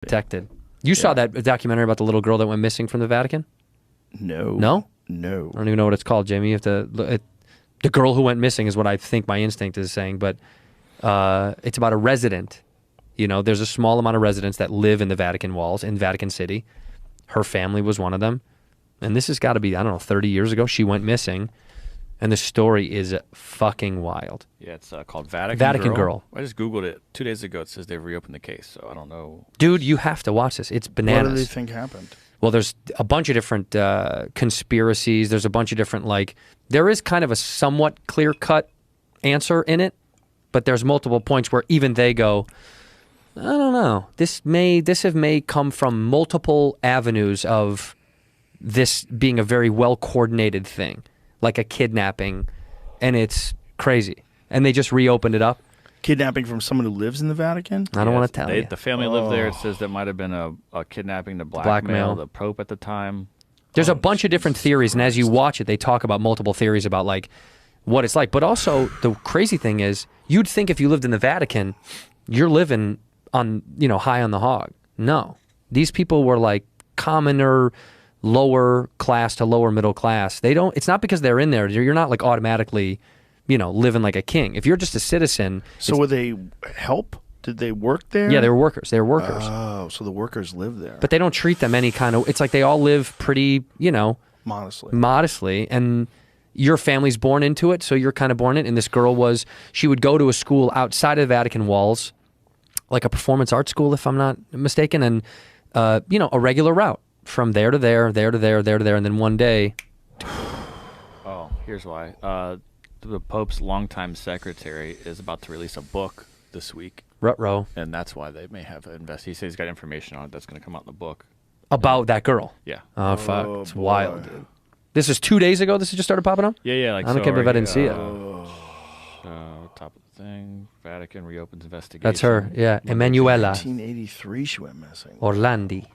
Protected. You saw that documentary about the little girl that went missing from the Vatican? No. No? No. I don't even know what it's called, Jamie. You have to look the girl who went missing is what I think my instinct is saying, but it's about a resident. You know, there's a small amount of residents that live in the Vatican walls in Vatican City. Her family was one of them. And this has got to be, I don't know, 30 years ago. She went missing. And the story is fucking wild. Yeah, it's called Vatican Girl. I just Googled it 2 days ago. It says they've reopened the case, so I don't know. Dude, you have to watch this. It's bananas. What do they think happened? Well, there's a bunch of different conspiracies. There's a bunch of different, like, there is kind of a somewhat clear-cut answer in it, but there's multiple points where even they go, I don't know. This may come from multiple avenues of this being a very well-coordinated thing, like a kidnapping, and it's crazy. And they just reopened it up. Kidnapping from someone who lives in the Vatican? I don't want to tell you. The family lived there. It says there might have been a kidnapping to blackmail the Pope at the time. There's a bunch of different theories, and as you watch it, they talk about multiple theories about, like, what it's like. But also, the crazy thing is, you'd think if you lived in the Vatican, you're living on, you know, high on the hog. No. These people were, like, commoner, lower class to lower middle class. They don't, it's not because they're in there. You're not, like, automatically, you know, living like a king. If you're just a citizen. So were they help? Did they work there? Yeah, they were workers. They were workers. Oh, so the workers live there. But they don't treat them any kind of, it's like they all live pretty, you know. Modestly. And your family's born into it, so you're kind of born in it. And this girl she would go to a school outside of the Vatican walls, like a performance art school, if I'm not mistaken, and, you know, a regular route from there to there, there to there, there to there, and then one day. Oh, here's why. The Pope's longtime secretary is about to release a book this week. Ruh-roh. And that's why they may have invested. He says he's got information on it that's going to come out in the book. About that girl? Yeah. Oh, fuck. It's wild, dude. This is 2 days ago this has just started popping up? Yeah. Like, I don't care if I didn't see it. Top of the thing. Vatican reopens investigation. That's her, yeah. Emanuela. 1983 she went missing. Orlandi.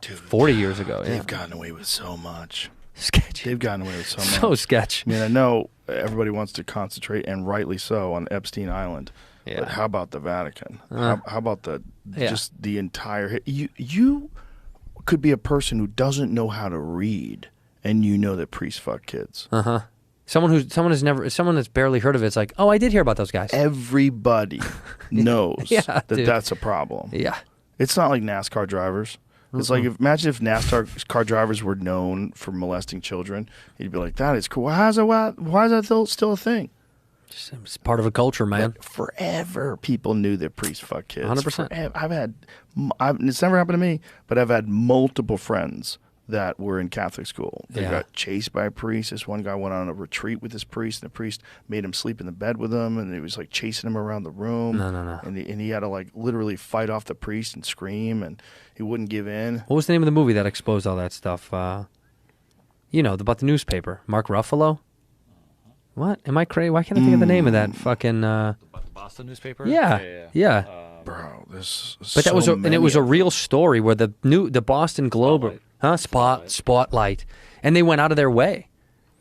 Dude, 40 years ago, yeah. They've gotten away with so much. Sketchy. They've gotten away with so much. So sketch. I mean, I know everybody wants to concentrate, and rightly so, on Epstein Island. Yeah. But how about the Vatican? How about just the entire... You could be a person who doesn't know how to read, and you know that priests fuck kids. Uh-huh. Someone that's barely heard of it, it's like, oh, I did hear about those guys. Everybody knows that dude. that's a problem. Yeah. It's not like NASCAR drivers. It's like, imagine if NASCAR car drivers were known for molesting children. You'd be like, that is cool. Why is that still a thing? It's part of a culture, man. But forever, people knew that priests fuck kids. 100%. It's never happened to me, but I've had multiple friends that were in Catholic school. They got chased by a priest. This one guy went on a retreat with this priest, and the priest made him sleep in the bed with him, and he was like chasing him around the room. No. And he had to like literally fight off the priest and scream, and he wouldn't give in. What was the name of the movie that exposed all that stuff? You know, about the newspaper. Mark Ruffalo? What? Am I crazy? Why can't I think of the name of that fucking... The Boston newspaper? Yeah. Bro, this is but that was and it was a real story where the Boston Globe... Spotlight. And they went out of their way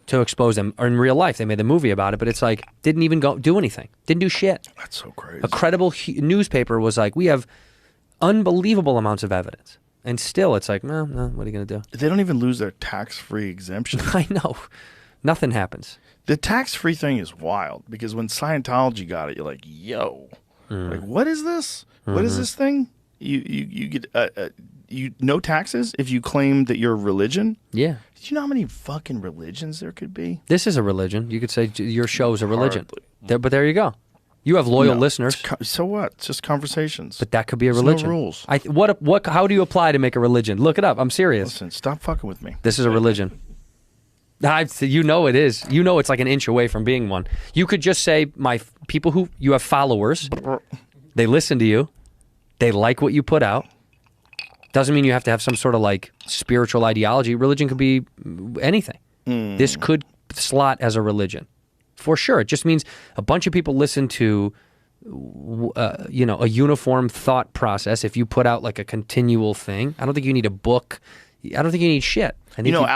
to expose them. Or in real life, they made a movie about it, but it's like, didn't even do anything. Didn't do shit. That's so crazy. A credible newspaper was like, we have unbelievable amounts of evidence. And still, it's like, no, what are you going to do? They don't even lose their tax-free exemption. I know. Nothing happens. The tax-free thing is wild, because when Scientology got it, you're like, yo, like, what is this? What is this thing? You get no taxes if you claim that you're a religion? Yeah. Do you know how many fucking religions there could be? This is a religion. You could say your show's a religion. But there you go. You have loyal listeners. So what? It's just conversations. But that could be a religion. No rules. How do you apply to make a religion? Look it up. I'm serious. Listen, stop fucking with me. This is a religion. You know it is. You know it's like an inch away from being one. You could just say, people who you have followers, they listen to you, they like what you put out. Doesn't mean you have to have some sort of like spiritual ideology. Religion could be anything. This could slot as a religion. For sure. It just means a bunch of people listen to, a uniform thought process. If you put out like a continual thing, I don't think you need a book. I don't think you need shit. Alex.